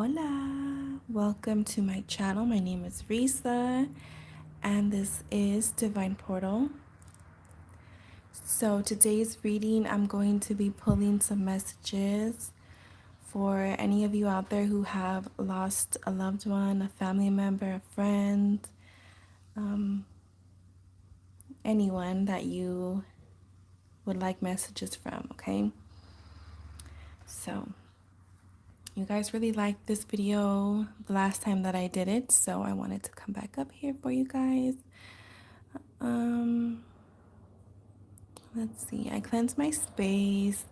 Hola, welcome to my channel. My name is Risa and this is Divine Portal. So today's reading, I'm going to be pulling some messages for any of you out there who have lost a loved one, a family member, a friend, anyone that you would like messages from, okay? So you guys really liked this video the last time that I did it, so I wanted to come back up here for you guys. Let's see, I cleansed my space.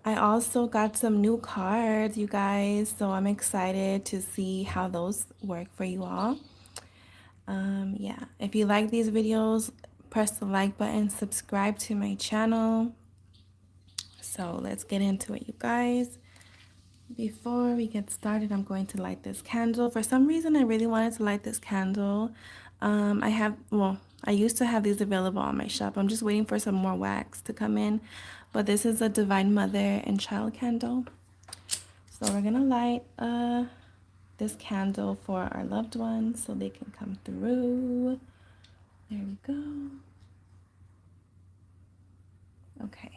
I also got some new cards, you guys, so I'm excited to see how those work for you all. Yeah, if you like these videos, press the like button, subscribe to my channel. So let's get into it, you guys. Before we get started, I'm going to light this candle. For some reason, I really wanted to light this candle. I used to have these available on my shop. I'm just waiting for some more wax to come in. But this is a Divine Mother and Child candle. So we're going to light this candle for our loved ones so they can come through. There we go. Okay.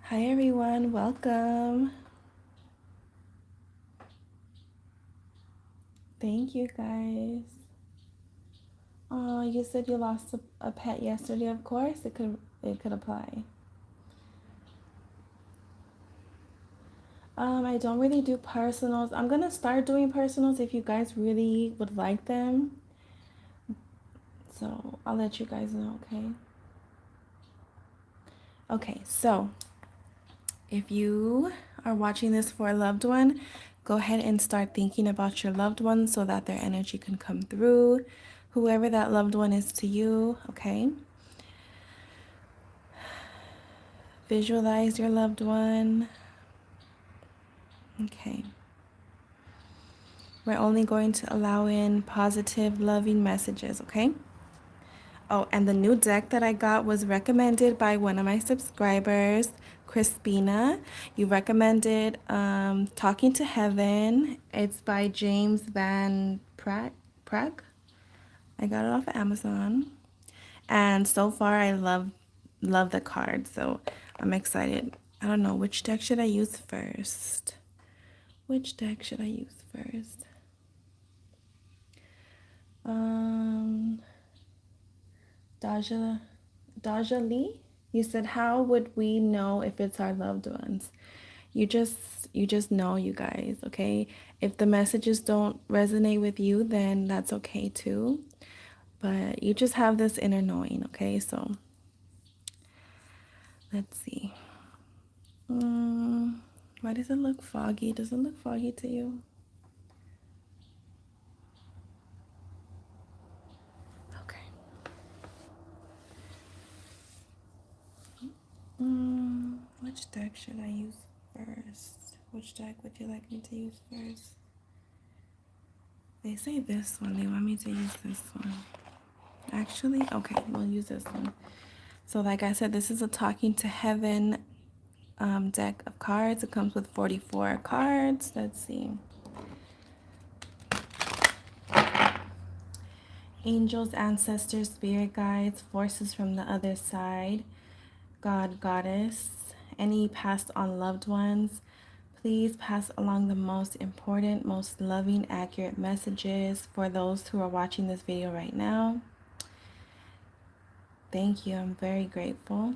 Hi, everyone. Welcome. Thank you, guys. Oh, you said you lost a pet yesterday. Of course, it could apply. I don't really do personals. I'm gonna start doing personals if you guys really would like them. So I'll let you guys know, okay? Okay, so if you are watching this for a loved one, go ahead and start thinking about your loved one so that their energy can come through, whoever that loved one is to you, okay? Visualize your loved one. Okay. We're only going to allow in positive, loving messages, okay? Oh, and the new deck that I got was recommended by one of my subscribers, Crispina. You recommended Talking to Heaven. It's by James Van Prague. I got it off of Amazon. And so far, I love the card, so I'm excited. I don't know, which deck should I use first? Which deck should I use first? Daja Lee, you said, how would we know if it's our loved ones? You just know, you guys, okay? If the messages don't resonate with you, then that's okay too. But you just have this inner knowing, okay? So let's see. Why does it look foggy? Does it look foggy to you? Okay. Which deck should I use first? Which deck would you like me to use first? They say this one. They want me to use this one. Actually, okay, we'll use this one. So like I said, this is a Talking to Heaven deck of cards. It comes with 44 cards. Let's see. Angels, ancestors, spirit guides, forces from the other side, God, goddess, any passed on loved ones. Please pass along the most important, most loving, accurate messages for those who are watching this video right now. Thank you. I'm very grateful.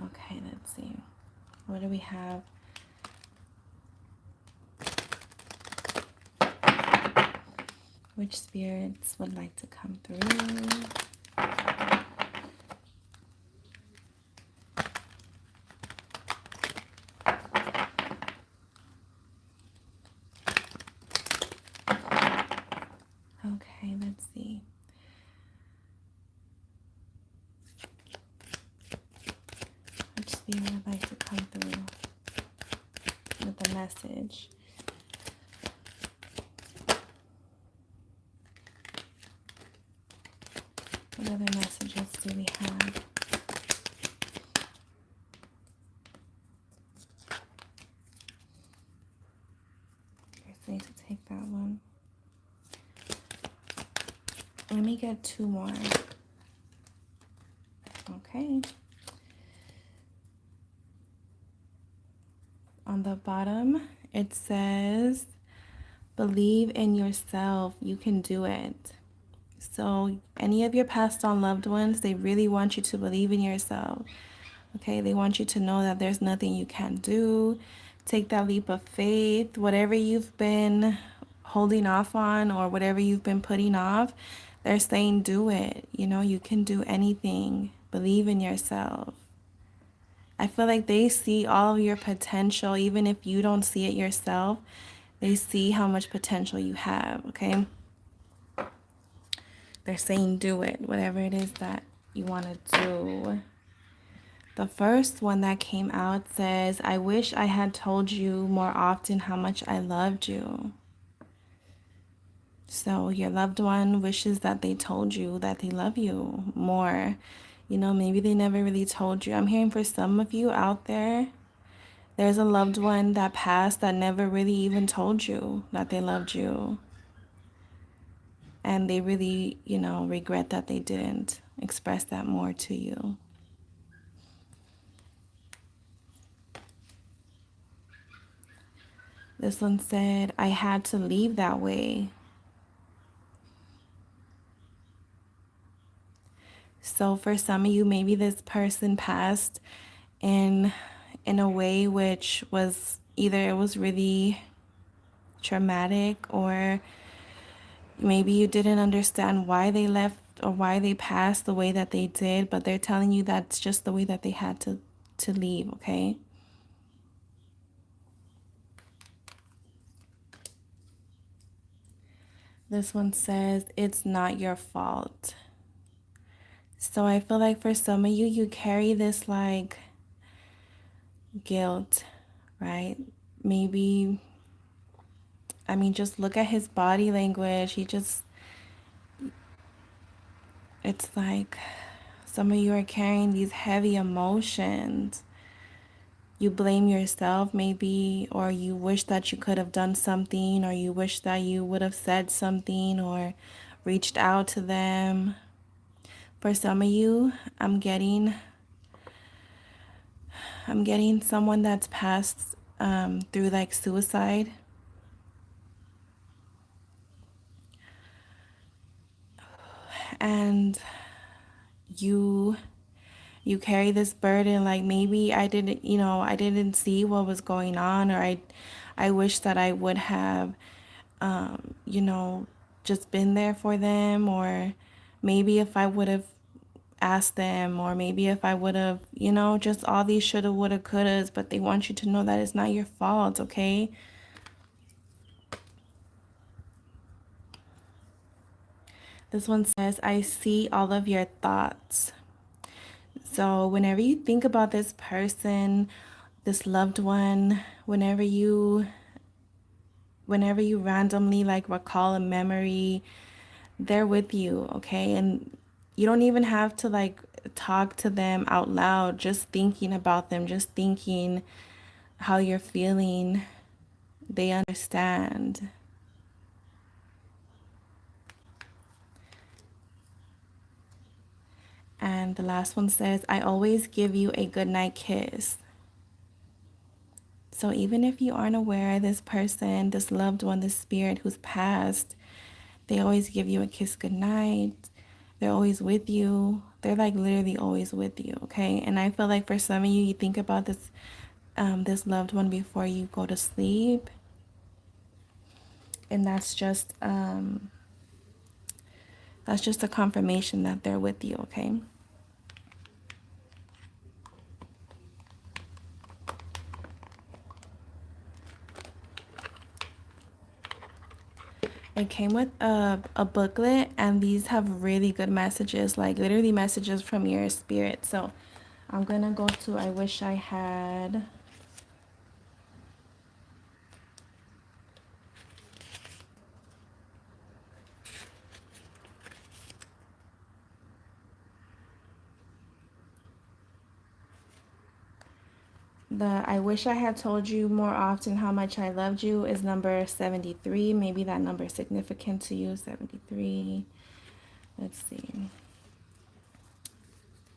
Okay, let's see. What do we have? Which spirits would like to come through? Okay, let's see. Which spirit would like to come through with a message? What other messages do we have? me get two more. Okay. On the bottom, it says, believe in yourself. You can do it. So any of your passed on loved ones, they really want you to believe in yourself. Okay, they want you to know that there's nothing you can't do. Take that leap of faith. Whatever you've been holding off on or whatever you've been putting off, they're saying do it. You know, you can do anything. Believe in yourself. I feel like they see all of your potential, even if you don't see it yourself. They see how much potential you have, okay? They're saying do it, whatever it is that you want to do. The first one that came out says, I wish I had told you more often how much I loved you. So your loved one wishes that they told you that they love you more. You know, maybe they never really told you. I'm hearing for some of you out there, there's a loved one that passed that never really even told you that they loved you. And they really, you know, regret that they didn't express that more to you. This one said, I had to leave that way. So for some of you, maybe this person passed in a way which was either it was really traumatic, or maybe you didn't understand why they left or why they passed the way that they did, but they're telling you that's just the way that they had to leave, okay? This one says, it's not your fault. So I feel like for some of you, you carry this like guilt, right? Maybe, I mean, just look at his body language. It's like some of you are carrying these heavy emotions. You blame yourself maybe, or you wish that you could have done something, or you wish that you would have said something or reached out to them. For some of you, I'm getting someone that's passed through like suicide. And you carry this burden, like maybe I didn't, I didn't see what was going on, or I wish that I would have just been there for them, or maybe if I would have asked them, or maybe if I would have, just all these shoulda, woulda, couldas. But they want you to know that it's not your fault, okay? This one says, I see all of your thoughts. So whenever you think about this person, this loved one, whenever you randomly like recall a memory, they're with you, okay? And you don't even have to like talk to them out loud. Just thinking about them, just thinking how you're feeling, they understand. And the last one says, I always give you a goodnight kiss. So even if you aren't aware, this person, this loved one, this spirit who's passed, they always give you a kiss goodnight. They're always with you. They're like literally always with you, okay? And I feel like for some of you, you think about this loved one before you go to sleep, and that's just a confirmation that they're with you, okay? It came with a booklet, and these have really good messages, like literally messages from your spirit. So I'm gonna go to I wish I had. The I wish I had told you more often how much I loved you is number 73. Maybe that number is significant to you, 73. Let's see.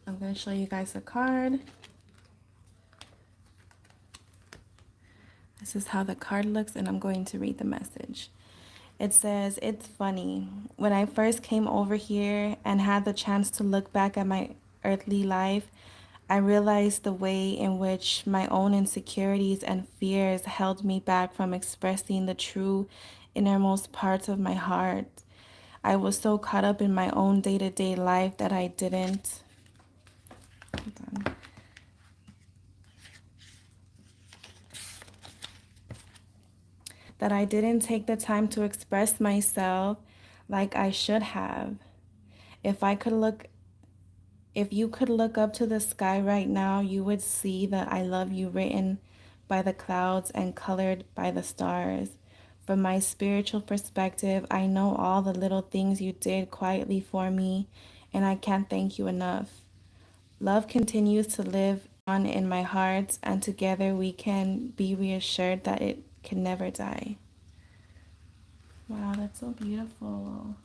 I'm going to show you guys a card. This is how the card looks, and I'm going to read the message. It says, "It's funny. When I first came over here and had the chance to look back at my earthly life, I realized the way in which my own insecurities and fears held me back from expressing the true innermost parts of my heart. I was so caught up in my own day-to-day life that I didn't hold on, that I didn't take the time to express myself like I should have. If I could look If you could look up to the sky right now, you would see the I love you written by the clouds and colored by the stars. From my spiritual perspective, I know all the little things you did quietly for me, and I can't thank you enough. Love continues to live on in my heart, and together we can be reassured that it can never die." Wow, that's so beautiful.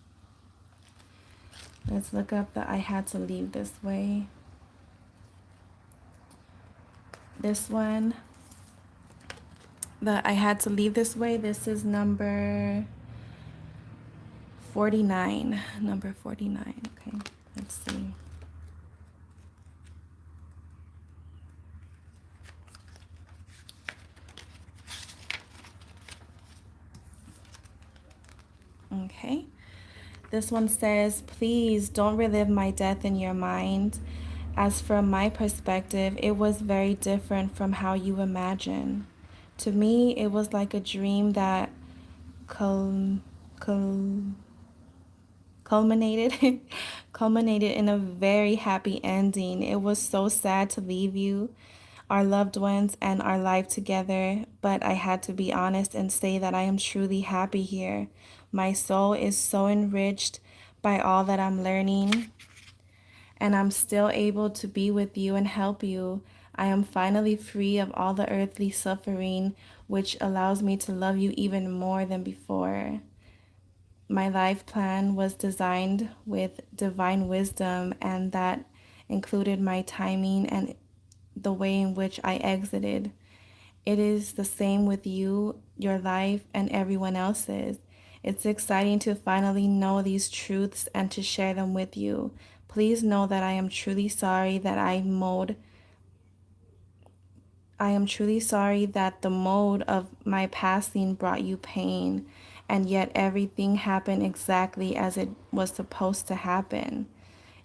Let's look up the I had to leave this way. This one, the I had to leave this way, this is number 49. Number 49. Okay, let's see. Okay. This one says, "Please don't relive my death in your mind. As from my perspective, it was very different from how you imagine. To me, it was like a dream that cul- cul- culminated culminated in a very happy ending. It was so sad to leave you, our loved ones, and our life together, but I had to be honest and say that I am truly happy here. My soul is so enriched by all that I'm learning, and I'm still able to be with you and help you. I am finally free of all the earthly suffering, which allows me to love you even more than before. My life plan was designed with divine wisdom, and that included my timing and the way in which I exited. It is the same with you, your life, and everyone else's. It's exciting to finally know these truths and to share them with you. Please know that I am truly sorry that I am truly sorry that the mode of my passing brought you pain, and yet everything happened exactly as it was supposed to happen.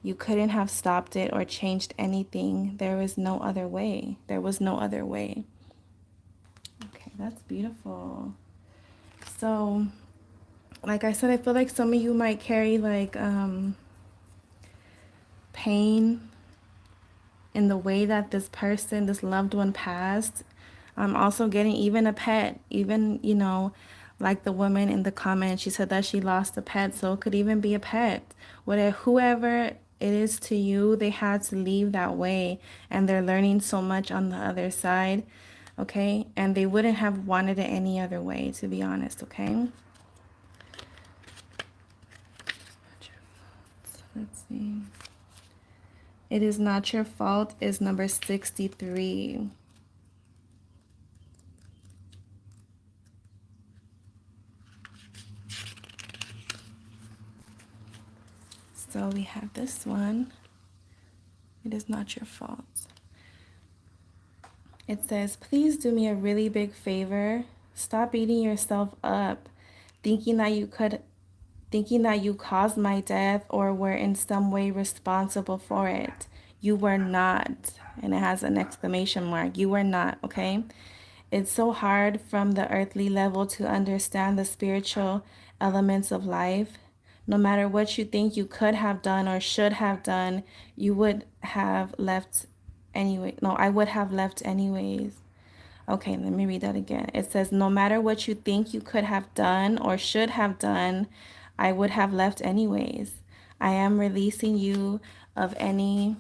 You couldn't have stopped it or changed anything. There was no other way. There was no other way." Okay, that's beautiful. So, like I said, I feel like some of you might carry like pain in the way that this person, this loved one passed. I'm also getting even a pet, even, like the woman in the comment, she said that she lost a pet, so it could even be a pet. Whatever, whoever it is to you, they had to leave that way, and they're learning so much on the other side, okay? And they wouldn't have wanted it any other way, to be honest, okay? Let's see. "It is not your fault" is number 63. So we have this one. "It is not your fault." It says, "Please do me a really big favor. Stop beating yourself up, thinking that you caused my death or were in some way responsible for it. You were not." And it has an exclamation mark. You were not, okay? "It's so hard from the earthly level to understand the spiritual elements of life. No matter what you think you could have done or should have done, you would have left anyway. No, I would have left anyways." Okay, let me read that again. It says, "No matter what you think you could have done or should have done, I would have left anyways. I am releasing you of any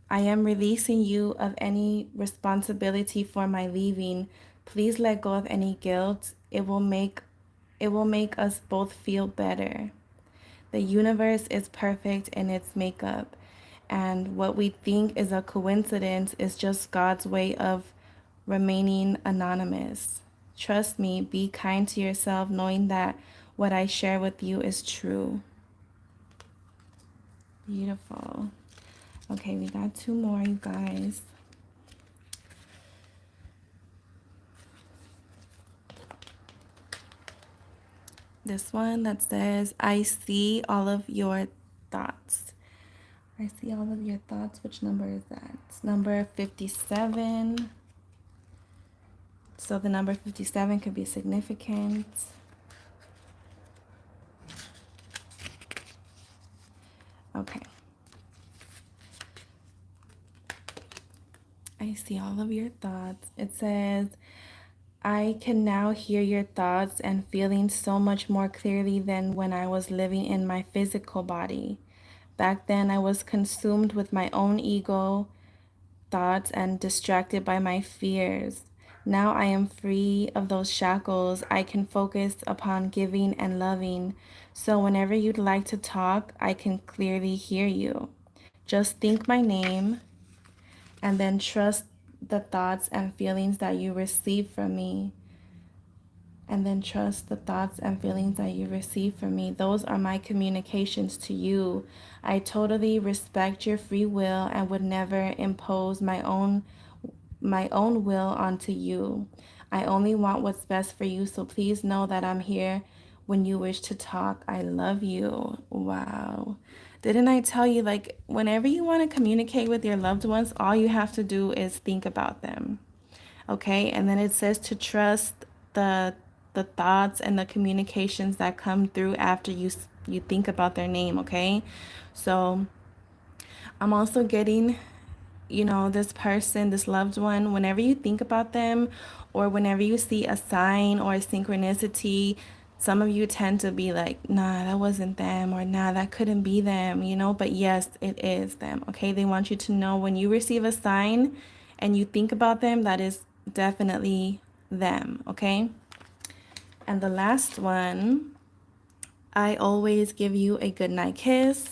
I am releasing you of any responsibility for my leaving. Please let go of any guilt. It will make us both feel better. The universe is perfect in its makeup, and what we think is a coincidence is just God's way of remaining anonymous. Trust me, be kind to yourself, knowing that what I share with you is true. Beautiful. Okay, we got two more, you guys. This one that says, I see all of your thoughts. I see all of your thoughts. Which number is that? It's number 57. So the number 57 could be significant. Okay. I see all of your thoughts. It says, I can now hear your thoughts and feelings so much more clearly than when I was living in my physical body. Back then, I was consumed with my own ego, thoughts, and distracted by my fears. Now I am free of those shackles. I can focus upon giving and loving. So whenever you'd like to talk, I can clearly hear you. Just think my name and then trust the thoughts and feelings that you receive from me. And then trust the thoughts and feelings that you receive from me. Those are my communications to you. I totally respect your free will and would never impose my own will onto you. I only want what's best for you, so please know that I'm here when you wish to talk. I love you. Wow. Didn't I tell you, like, whenever you want to communicate with your loved ones, all you have to do is think about them. Okay? And then it says to trust the thoughts and the communications that come through after you think about their name, okay? So I'm also getting, this person, this loved one, whenever you think about them or whenever you see a sign or a synchronicity, some of you tend to be like, nah, that wasn't them, or nah, that couldn't be them, but yes, it is them, okay? They want you to know when you receive a sign and you think about them, that is definitely them, okay? And the last one, I always give you a good night kiss.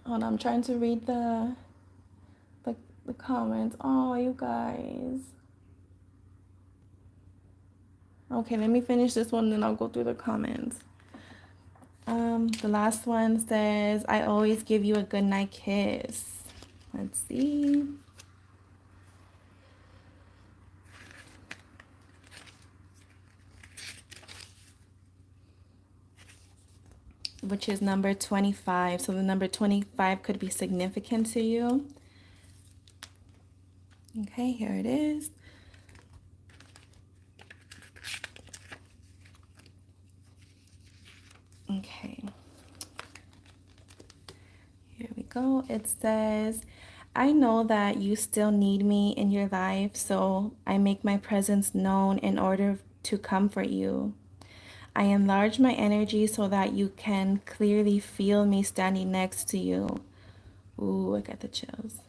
Hold on, I'm trying to read the comments. Oh, you guys. Okay, let me finish this one, then I'll go through the comments. The last one says, I always give you a good night kiss. Let's see. Which is number 25. So the number 25 could be significant to you. Okay, here it is. Okay. Here we go. It says, I know that you still need me in your life, so I make my presence known in order to comfort you. I enlarge my energy so that you can clearly feel me standing next to you. Ooh, I got the chills.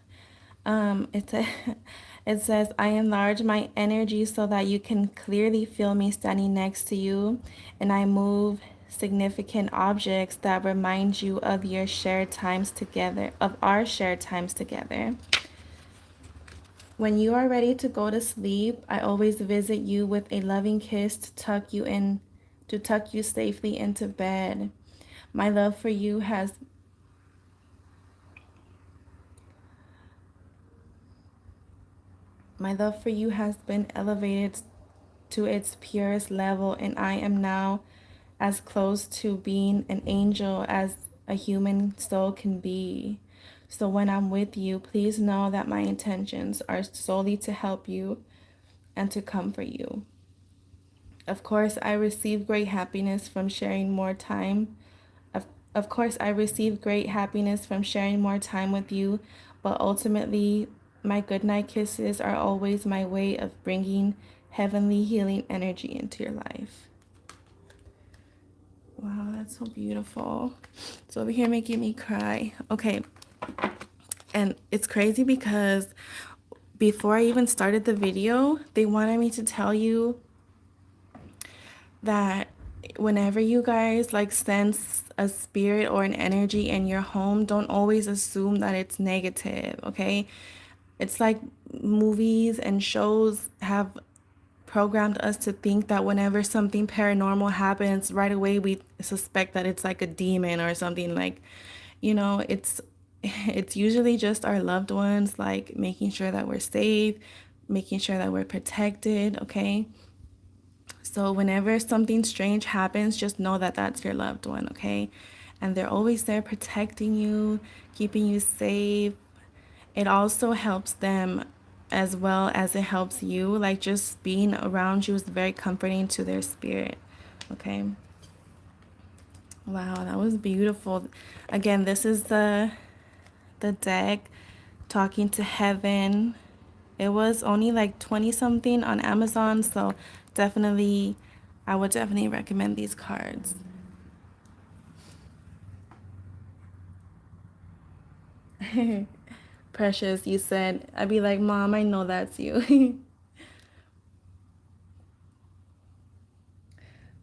It says, I enlarge my energy so that you can clearly feel me standing next to you, and I move significant objects that remind you of your shared times together, of our shared times together. When you are ready to go to sleep, I always visit you with a loving kiss to tuck you safely into bed. My love for you has been elevated to its purest level, and I am now as close to being an angel as a human soul can be. So when I'm with you, please know that my intentions are solely to help you and to comfort you. Of course, I receive great happiness from sharing more time. Of course, I receive great happiness from sharing more time with you, but ultimately, my goodnight kisses are always my way of bringing heavenly healing energy into your life. Wow, that's so beautiful. It's over here making me cry. Okay. And it's crazy because before I even started the video, they wanted me to tell you that whenever you guys like sense a spirit or an energy in your home, don't always assume that it's negative, okay? It's like movies and shows have programmed us to think that whenever something paranormal happens, right away we suspect that it's like a demon or something. Like, it's usually just our loved ones, like making sure that we're safe, making sure that we're protected, okay? So whenever something strange happens, just know that that's your loved one, okay? And they're always there protecting you, keeping you safe. It also helps them as well as it helps you. Like just being around you is very comforting to their spirit, okay? Wow, that was beautiful. Again, this is the deck talking to heaven. It was only like 20 something on Amazon, so definitely I would definitely recommend these cards. Precious, you said, I'd be like, Mom, I know that's you.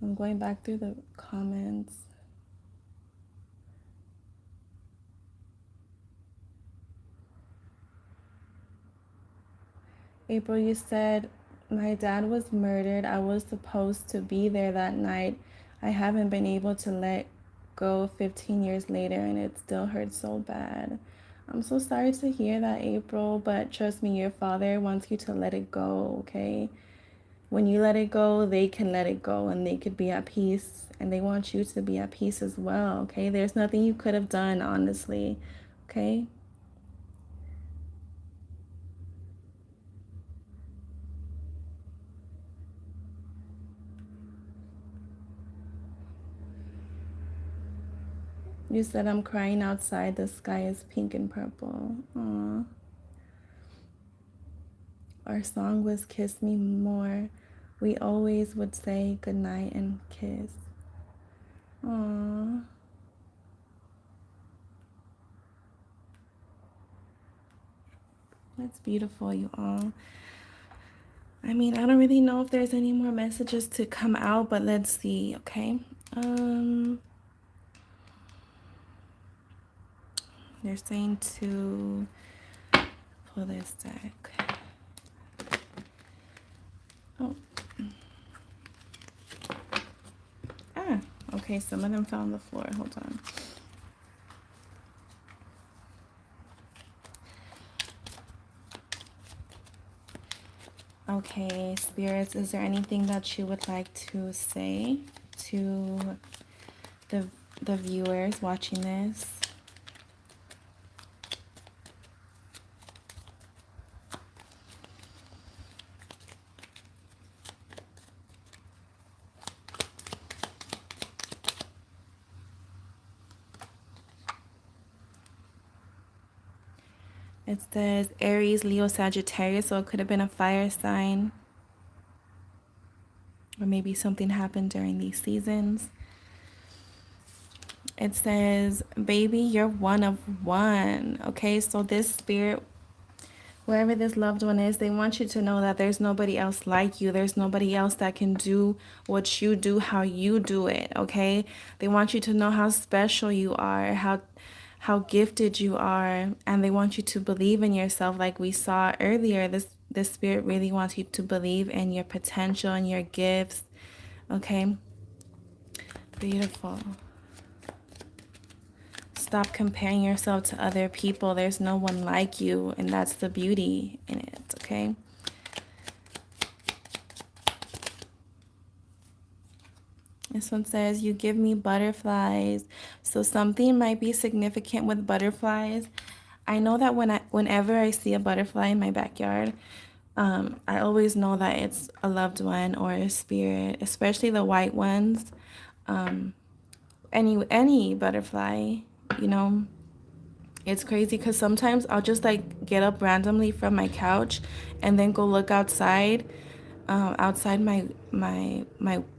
I'm going back through the comments. April, you said, my dad was murdered. I was supposed to be there that night. I haven't been able to let go 15 years later, and it still hurts so bad. I'm so sorry to hear that, April, but trust me, your father wants you to let it go, okay? When you let it go, they can let it go and they could be at peace, and they want you to be at peace as well, okay? There's nothing you could have done, honestly, okay? You said I'm crying outside, the sky is pink and purple. Aww. Our song was Kiss Me More. We always would say goodnight and kiss. Aww. That's beautiful, you all. I mean, I don't really know if there's any more messages to come out, but let's see, okay? They're saying to pull this deck. Oh. Ah, okay, some of them fell on the floor. Hold on. Okay, spirits, is there anything that you would like to say to the the viewers watching this? It says Aries, Leo, Sagittarius, so it could have been a fire sign. Or maybe something happened during these seasons. It says, baby, you're one of one. Okay, so this spirit, wherever this loved one is, they want you to know that there's nobody else like you. There's nobody else that can do what you do, how you do it, okay? They want you to know how special you are, how gifted you are, and they want you to believe in yourself like we saw earlier. This spirit really wants you to believe in your potential and your gifts, okay? Beautiful. Stop comparing yourself to other people. There's no one like you, and that's the beauty in it, okay? This one says, you give me butterflies. So something might be significant with butterflies. I know that whenever I see a butterfly in my backyard, I always know that it's a loved one or a spirit, especially the white ones. Any butterfly, you know. It's crazy because sometimes I'll just like get up randomly from my couch and then go look outside, outside my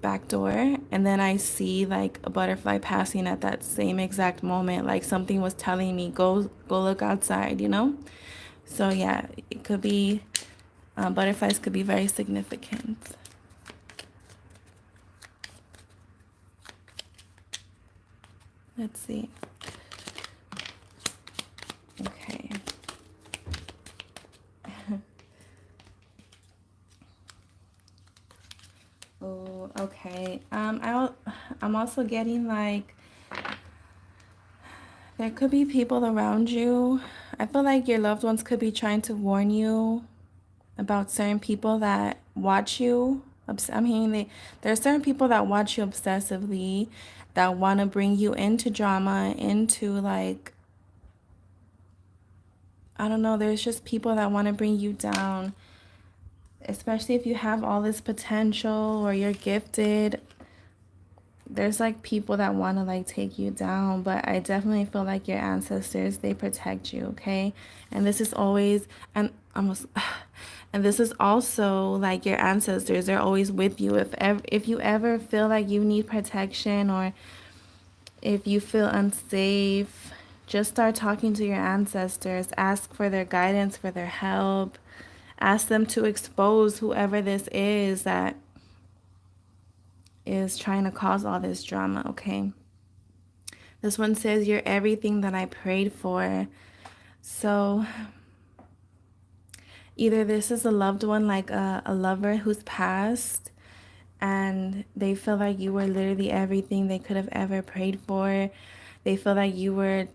back door, and then I see like a butterfly passing at that same exact moment. Like something was telling me, go look outside, you know? So yeah, it could be, butterflies could be very significant. Let's see. Okay. Oh, okay. I'm also getting like there could be people around you. I feel like your loved ones could be trying to warn you about certain people that watch you. I'm hearing there are certain people that watch you obsessively, that want to bring you into drama, into like, I don't know, there's just people that want to bring you down, especially if you have all this potential or you're gifted. There's like people that want to like take you down, but I definitely feel like your ancestors, they protect you, okay? And this is always, and almost, and this is also like your ancestors, they're always with you. If you ever feel like you need protection, or if you feel unsafe, just start talking to your ancestors. Ask for their guidance, for their help. Ask them to expose whoever this is that is trying to cause all this drama, okay? This one says, you're everything that I prayed for. So either this is a loved one, like a lover who's passed, and they feel like you were literally everything they could have ever prayed for. They feel like you were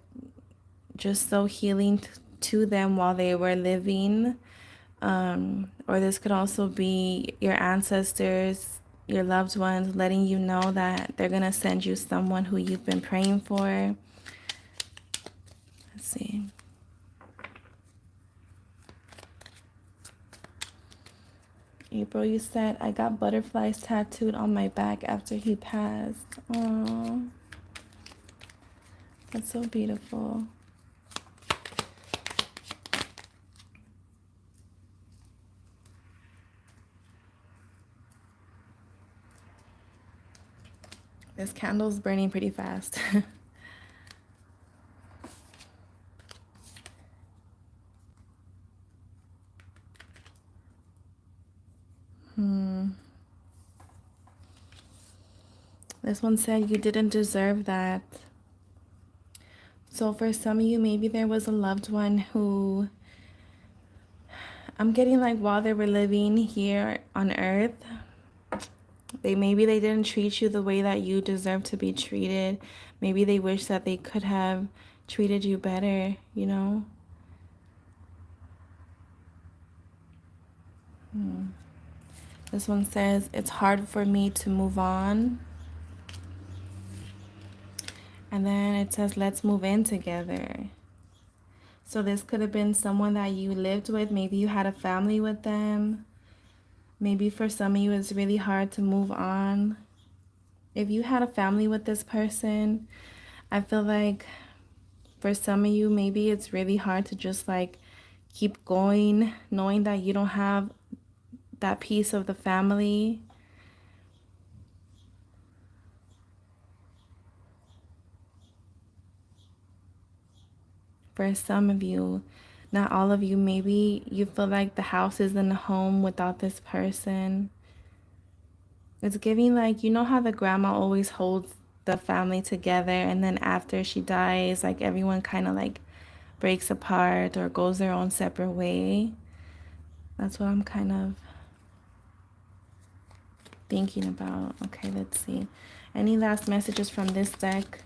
just so healing to them while they were living. Or this could also be your ancestors, your loved ones, letting you know that they're going to send you someone who you've been praying for. Let's see. April, you said, I got butterflies tattooed on my back after he passed. Oh, that's so beautiful. This candle's burning pretty fast. This one said you didn't deserve that. So for some of you, maybe there was a loved one who, I'm getting like while they were living here on earth, maybe they didn't treat you the way that you deserve to be treated. Maybe they wish that they could have treated you better, you know? This one says, it's hard for me to move on. And then it says, let's move in together. So this could have been someone that you lived with. Maybe you had a family with them. Maybe for some of you, it's really hard to move on. If you had a family with this person, I feel like for some of you, maybe it's really hard to just like keep going, knowing that you don't have that piece of the family. For some of you, not all of you, maybe you feel like the house isn't a home without this person. It's giving like, you know how the grandma always holds the family together, and then after she dies, like everyone kind of like breaks apart or goes their own separate way. That's what I'm kind of thinking about. Okay, let's see. Any last messages from this deck?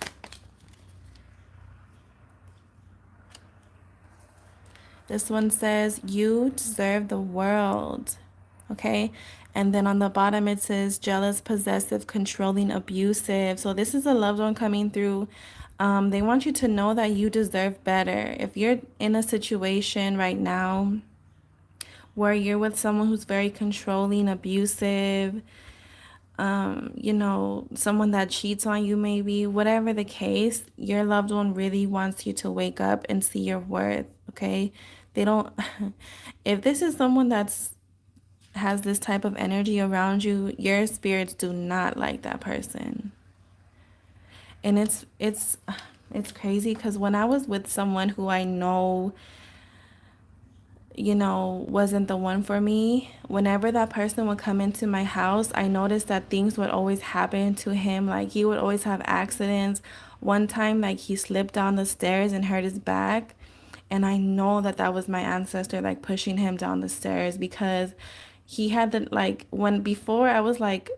This one says, you deserve the world. Okay. And then on the bottom, it says jealous, possessive, controlling, abusive. So this is a loved one coming through. They want you to know that you deserve better. If you're in a situation right now where you're with someone who's very controlling, abusive, you know, someone that cheats on you, maybe, whatever the case, your loved one really wants you to wake up and see your worth, okay? They don't, if this is someone that's has this type of energy around you, your spirits do not like that person. And it's crazy because when I was with someone who I know, you know, wasn't the one for me, whenever that person would come into my house, I noticed that things would always happen to him. Like he would always have accidents, One time, like, he slipped down the stairs and hurt his back. And I know that that was my ancestor, like, pushing him down the stairs, because he had the, like, when before I was like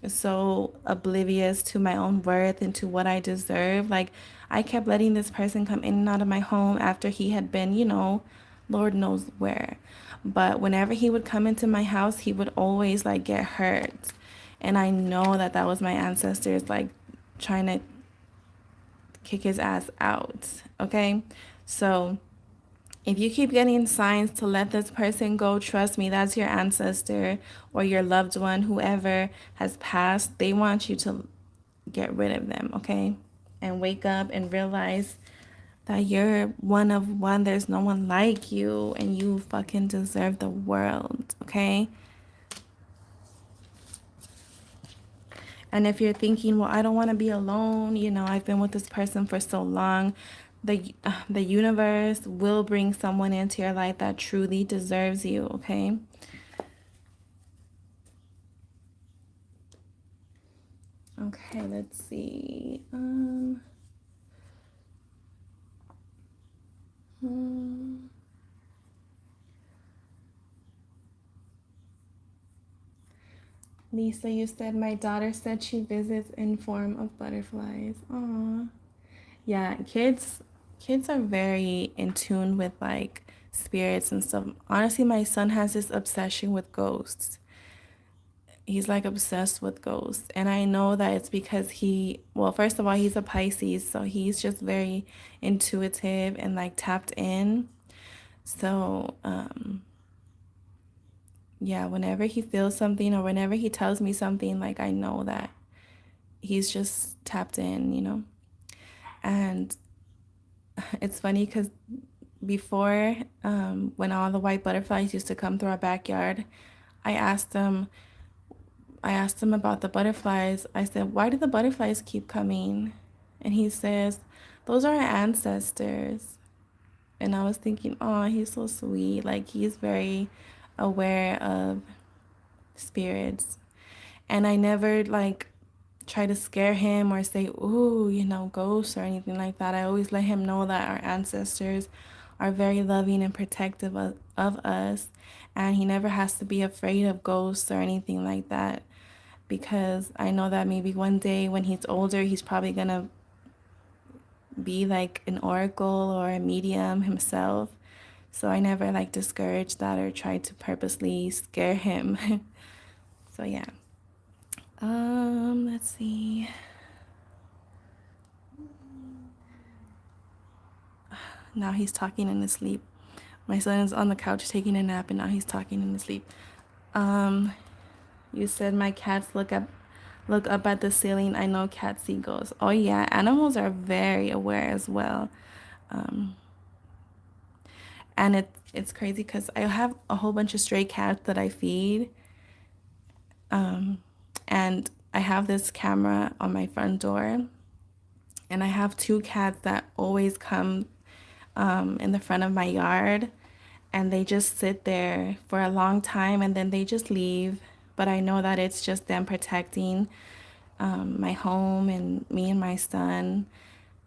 so oblivious to my own worth and to what I deserve. Like, I kept letting this person come in and out of my home after he had been, Lord knows where. But whenever he would come into my house, he would always like get hurt. And I know that that was my ancestors like trying to kick his ass out. Okay? So if you keep getting signs to let this person go, trust me, that's your ancestor or your loved one, whoever has passed. They want you to get rid of them, okay? And wake up and realize that you're one of one. There's no one like you, and you fucking deserve the world, okay? And if you're thinking, well, I don't want to be alone, I've been with this person for so long, the universe will bring someone into your life that truly deserves you, okay? Okay, let's see. Lisa, you said my daughter said she visits in form of butterflies. Aw. Yeah, kids are very in tune with like spirits and stuff. Honestly, my son has this obsession with ghosts. He's like obsessed with ghosts. And I know that it's because well, first of all, he's a Pisces, so he's just very intuitive and like tapped in. So, yeah, whenever he feels something or whenever he tells me something, like I know that he's just tapped in. And it's funny because before, when all the white butterflies used to come through our backyard, I asked him, about the butterflies. I said, "Why do the butterflies keep coming?" And he says, "Those are our ancestors." And I was thinking, "Oh, he's so sweet. Like he's very aware of spirits." And I never like try to scare him or say, "Ooh, ghosts" or anything like that. I always let him know that our ancestors are very loving and protective of us, and he never has to be afraid of ghosts or anything like that, because I know that maybe one day when he's older, he's probably gonna be like an oracle or a medium himself. So I never like discourage that or try to purposely scare him. So yeah. Let's see. Now he's talking in his sleep. My son is on the couch taking a nap, and now he's talking in his sleep. You said my cats look up at the ceiling. I know cats see ghosts. Oh yeah, animals are very aware as well. And it's crazy because I have a whole bunch of stray cats that I feed. And I have this camera on my front door, and I have two cats that always come in the front of my yard, and they just sit there for a long time and then they just leave. But I know that it's just them protecting my home and me and my son.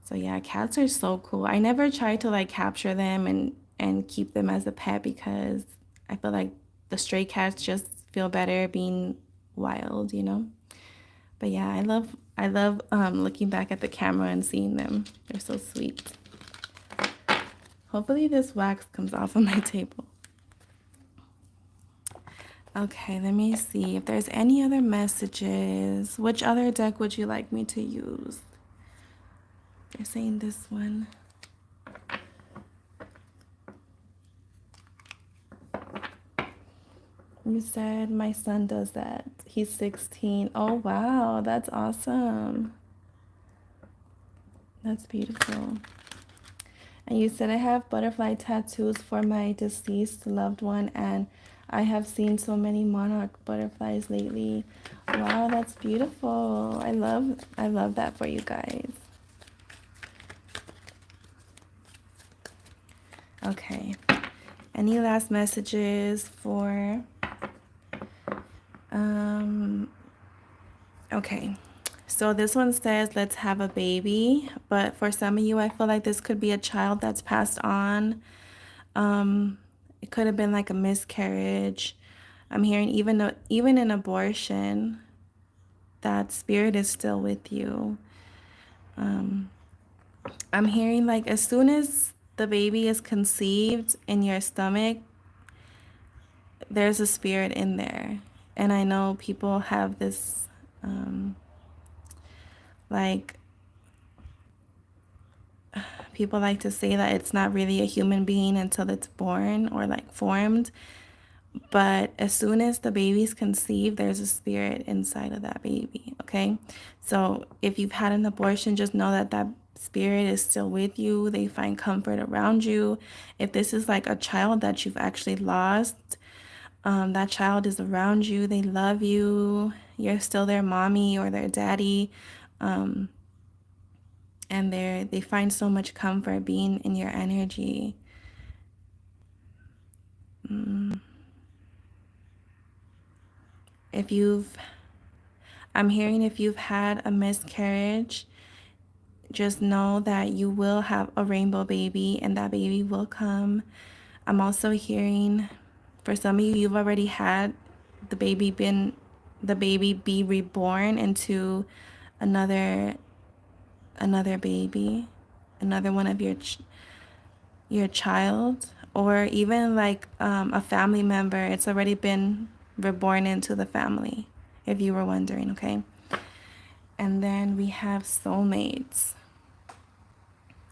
So yeah, cats are so cool. I never try to like capture them and keep them as a pet, because I feel like the stray cats just feel better being wild. But yeah, I love looking back at the camera and seeing them. They're so sweet. Hopefully this wax comes off of my table. Okay, let me see if there's any other messages. Which other deck would you like me to use? They're saying this one. You said my son does that. He's 16. Oh, wow. That's awesome. That's beautiful. And you said I have butterfly tattoos for my deceased loved one, and I have seen so many monarch butterflies lately. Wow, that's beautiful. I love that for you guys. Okay. Any last messages for okay. So this one says, let's have a baby. But for some of you, I feel like this could be a child that's passed on. It could have been like a miscarriage. I'm hearing even an abortion, that spirit is still with you. I'm hearing like as soon as the baby is conceived in your stomach, there's a spirit in there. And I know people have this, like, people like to say that it's not really a human being until it's born or like formed. But as soon as the baby's conceived, there's a spirit inside of that baby, okay? So if you've had an abortion, just know that that spirit is still with you. They find comfort around you. If this is like a child that you've actually lost, that child is around you. They love you. You're still their mommy or their daddy. And they find so much comfort being in your energy. If you've I'm hearing if you've had a miscarriage, just know that you will have a rainbow baby and that baby will come. I'm also hearing for some of you, you've already had the baby be reborn into another baby, another one of your child, or even like a family member. It's already been reborn into the family, if you were wondering, okay? And then we have soulmates.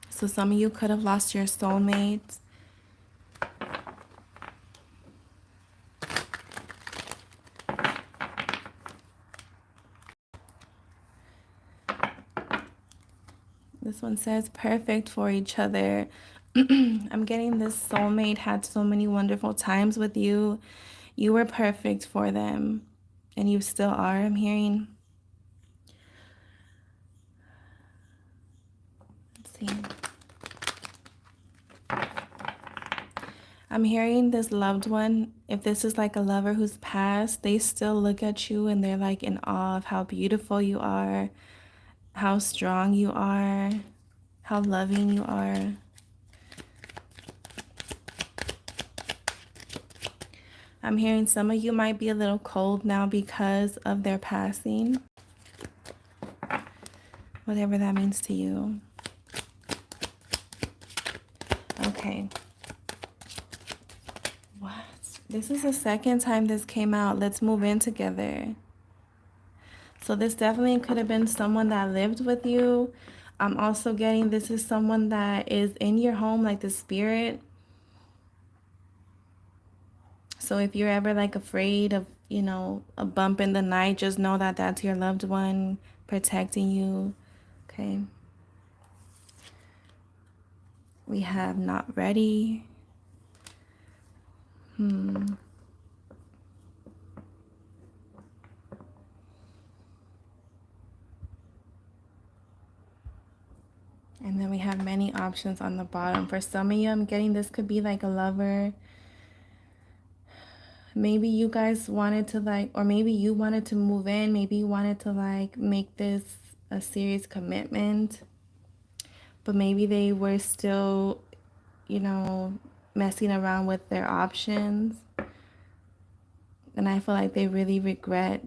So some of you could have lost your soulmates. This one says perfect for each other. I'm getting this soulmate had so many wonderful times with you. You were perfect for them, and you still are, I'm hearing. Let's see. I'm hearing this loved one, if this is like a lover who's passed, they still look at you and they're like in awe of how beautiful you are, how strong you are, how loving you are. I'm hearing some of you might be a little cold now because of their passing, whatever that means to you. Okay. What? This is the second time this came out. Let's move in together. So this definitely could have been someone that lived with you. I'm also getting this is someone that is in your home, like the spirit. So if you're ever like afraid of, a bump in the night, just know that that's your loved one protecting you. Okay. We have not ready. And then we have many options on the bottom. For some of you, I'm getting this could be like a lover. Maybe you guys wanted to like, or maybe you wanted to move in. Maybe you wanted to like make this a serious commitment. But maybe they were still, messing around with their options. And I feel like they really regret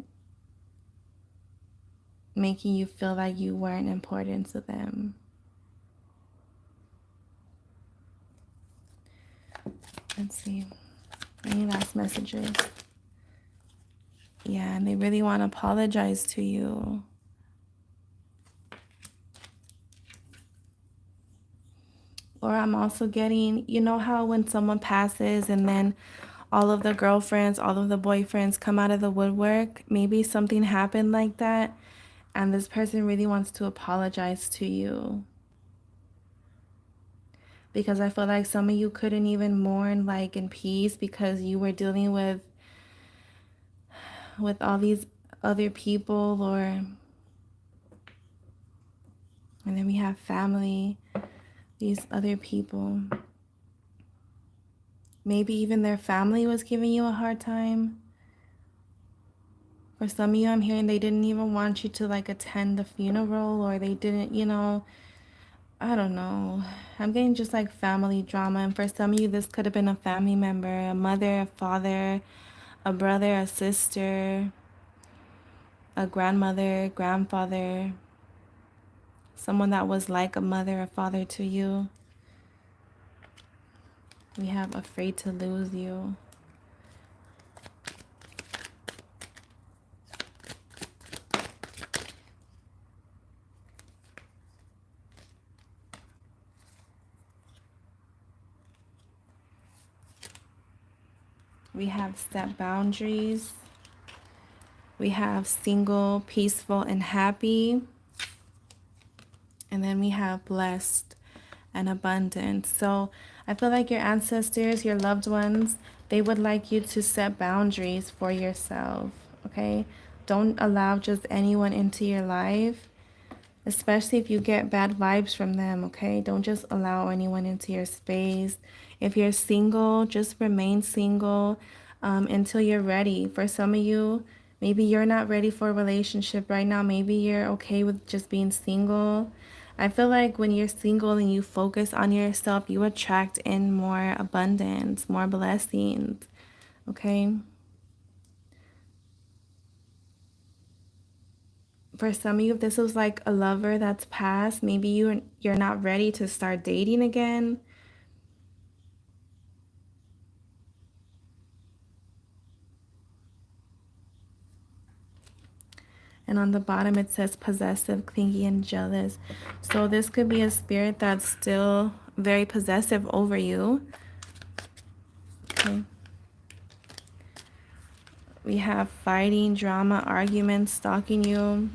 making you feel like you weren't important to them. Let's see. Any last messages? Yeah, and they really want to apologize to you. Or I'm also getting, you know how when someone passes and then all of the girlfriends, all of the boyfriends come out of the woodwork? Maybe something happened like that, and this person really wants to apologize to you. Because I feel like some of you couldn't even mourn like in peace because you were dealing with all these other people, and then we have family, these other people. Maybe even their family was giving you a hard time. For some of you, I'm hearing they didn't even want you to like attend the funeral, or they didn't, I don't know. I'm getting just like family drama. And for some of you, this could have been a family member, a mother, a father, a brother, a sister, a grandmother, grandfather, someone that was like a mother or father to you. We have afraid to lose you. We have set boundaries. We have single, peaceful, and happy. And then we have blessed and abundant. So I feel like your ancestors, your loved ones, they would like you to set boundaries for yourself, okay? Don't allow just anyone into your life, especially if you get bad vibes from them, okay? Don't just allow anyone into your space. If you're single, just remain single until you're ready. For some of you, maybe you're not ready for a relationship right now. Maybe you're okay with just being single. I feel like when you're single and you focus on yourself, you attract in more abundance, more blessings, okay? For some of you, if this was like a lover that's past, maybe you're not ready to start dating again. And on the bottom, it says possessive, clingy, and jealous. So this could be a spirit that's still very possessive over you. Okay. We have fighting, drama, arguments, stalking you.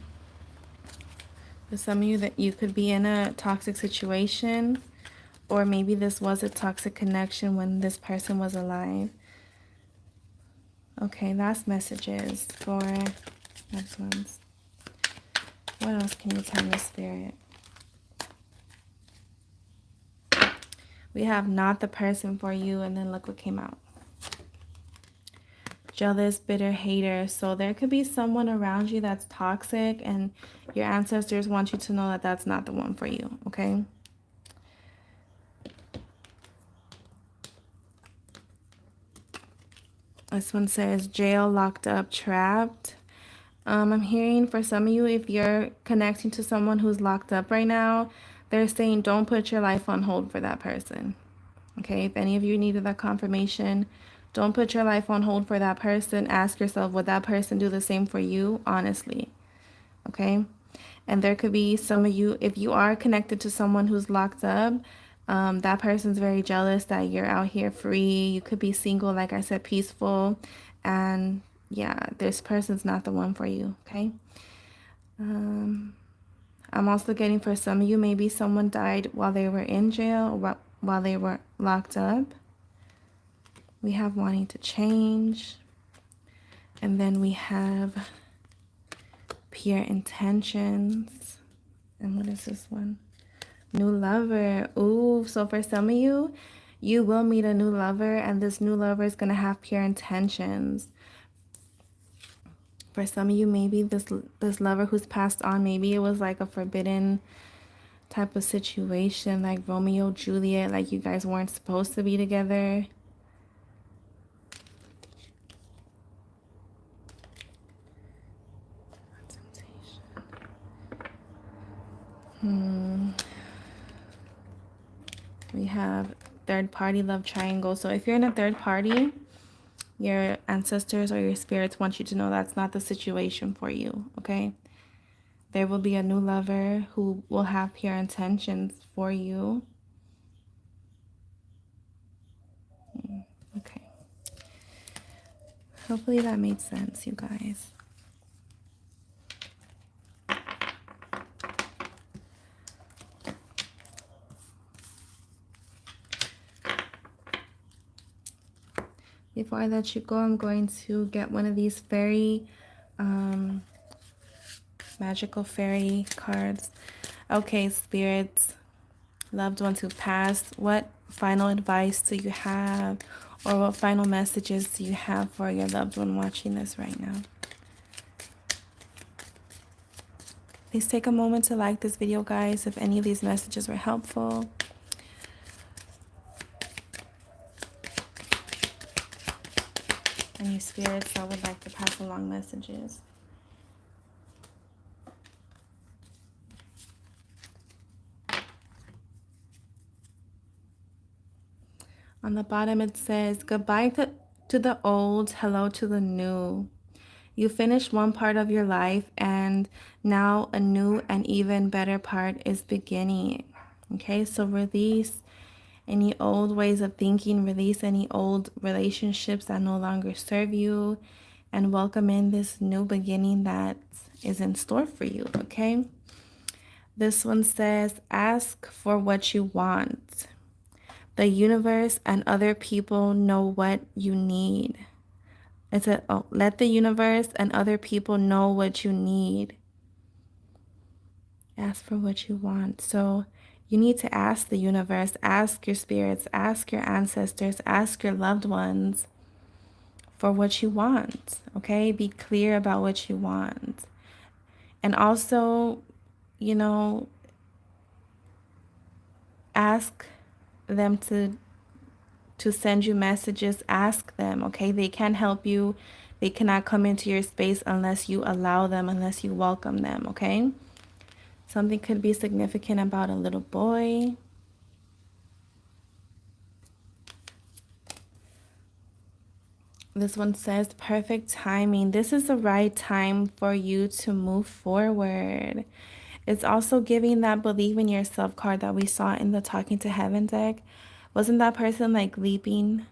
For some of you, that you could be in a toxic situation, or maybe this was a toxic connection when this person was alive. Okay, last messages for next ones. What else can you tell me, Spirit? We have not the person for you, and then look what came out. Jealous, bitter, hater. So there could be someone around you that's toxic, and your ancestors want you to know that that's not the one for you, okay? This one says jail, locked up, trapped. I'm hearing for some of you, if you're connecting to someone who's locked up right now, they're saying don't put your life on hold for that person. Okay, if any of you needed that confirmation, don't put your life on hold for that person. Ask yourself, would that person do the same for you? Honestly. Okay. And there could be some of you, if you are connected to someone who's locked up, that person's very jealous that you're out here free. You could be single, like I said, peaceful. And yeah, this person's not the one for you. Okay. I'm also getting for some of you, maybe someone died while they were in jail, while they were locked up. We have wanting to change. And then we have pure intentions. And what is this one? New lover. Ooh, so for some of you, you will meet a new lover, and this new lover is going to have pure intentions. For some of you, maybe this lover who's passed on, maybe it was like a forbidden type of situation, like Romeo, Juliet, like you guys weren't supposed to be together. We have third party love triangle. So if you're in a third party, your ancestors or your spirits want you to know that's not the situation for you, okay? There will be a new lover who will have pure intentions for you. Okay. Hopefully that made sense, you guys. Before I let you go, I'm going to get one of these fairy, magical fairy cards. Okay, spirits, loved ones who passed, what final advice do you have, or what final messages do you have for your loved one watching this right now? Please take a moment to like this video, guys, if any of these messages were helpful. Any spirits that would like to pass along messages. On the bottom it says, goodbye to the old, hello to the new. You finished one part of your life and now a new and even better part is beginning. Okay, so release any old ways of thinking, release any old relationships that no longer serve you, and welcome in this new beginning that is in store for you, okay? This one says, ask for what you want. The universe and other people know what you need. It said, oh, let the universe and other people know what you need. Ask for what you want. So you need to ask the universe, ask your spirits, ask your ancestors, ask your loved ones for what you want, okay? Be clear about what you want. And also, you know, ask them to send you messages. Ask them, okay? They can't help you. They cannot come into your space unless you allow them, unless you welcome them, okay? Something could be significant about a little boy. This one says perfect timing. This is the right time for you to move forward. It's also giving that believe in yourself card that we saw in the Talking to Heaven deck. Wasn't that person like leaping?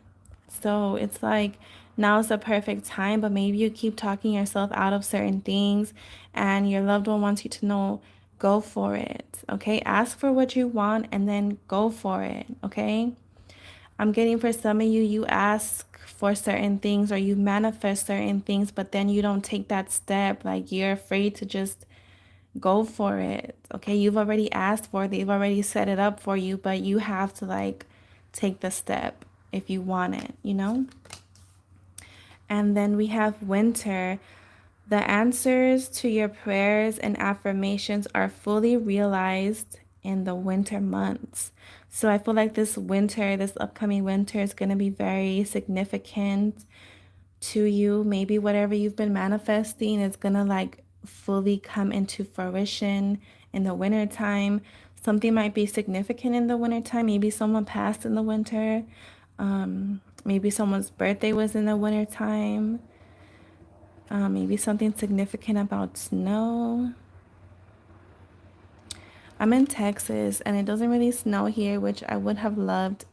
So it's like now's the perfect time, but maybe you keep talking yourself out of certain things and your loved one wants you to know, go for it. Okay, ask for what you want and then go for it. Okay, I'm getting for some of you, you ask for certain things or you manifest certain things, but then you don't take that step. Like you're afraid to just go for it. Okay, you've already asked for it, they've already set it up for you, but you have to like take the step if you want it, you know? And then we have winter. The answers to your prayers and affirmations are fully realized in the winter months. So I feel like this winter, this upcoming winter is going to be very significant to you. Maybe whatever you've been manifesting is going to like fully come into fruition in the winter time. Something might be significant in the winter time. Maybe someone passed in the winter. Maybe someone's birthday was in the winter time. Maybe something significant about snow. I'm in Texas and it doesn't really snow here, which I would have loved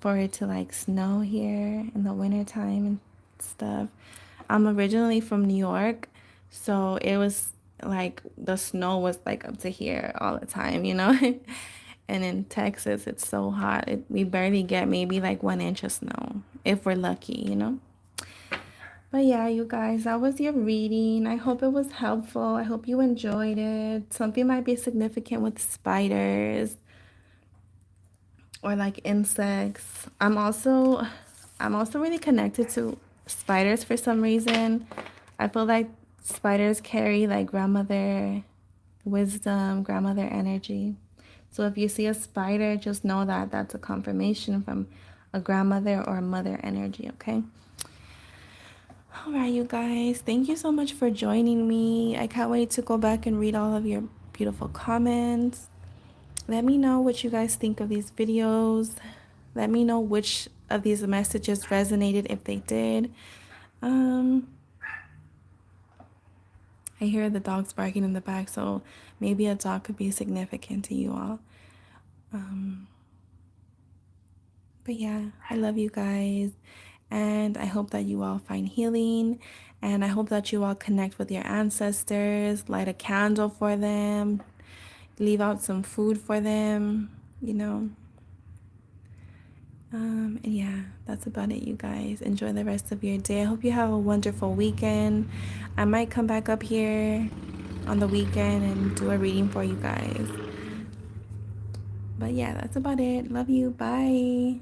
for it to like snow here in the winter time and stuff. I'm originally from New York, so it was like the snow was like up to here all the time, you know? And in Texas, it's so hot. We barely get maybe like 1 inch of snow if we're lucky, you know? But yeah, you guys, that was your reading. I hope it was helpful. I hope you enjoyed it. Something might be significant with spiders or like insects. I'm also really connected to spiders for some reason. I feel like spiders carry like grandmother wisdom, grandmother energy. So if you see a spider, just know that that's a confirmation from a grandmother or a mother energy, okay? All right, you guys, thank you so much for joining me. I can't wait to go back and read all of your beautiful comments. Let me know what you guys think of these videos. Let me know which of these messages resonated if they did. I hear the dogs barking in the back, so maybe a dog could be significant to you all. But yeah, I love you guys. And I hope that you all find healing. And I hope that you all connect with your ancestors, light a candle for them, leave out some food for them, you know. And yeah, that's about it, you guys. Enjoy the rest of your day. I hope you have a wonderful weekend. I might come back up here on the weekend and do a reading for you guys. But yeah, that's about it. Love you. Bye.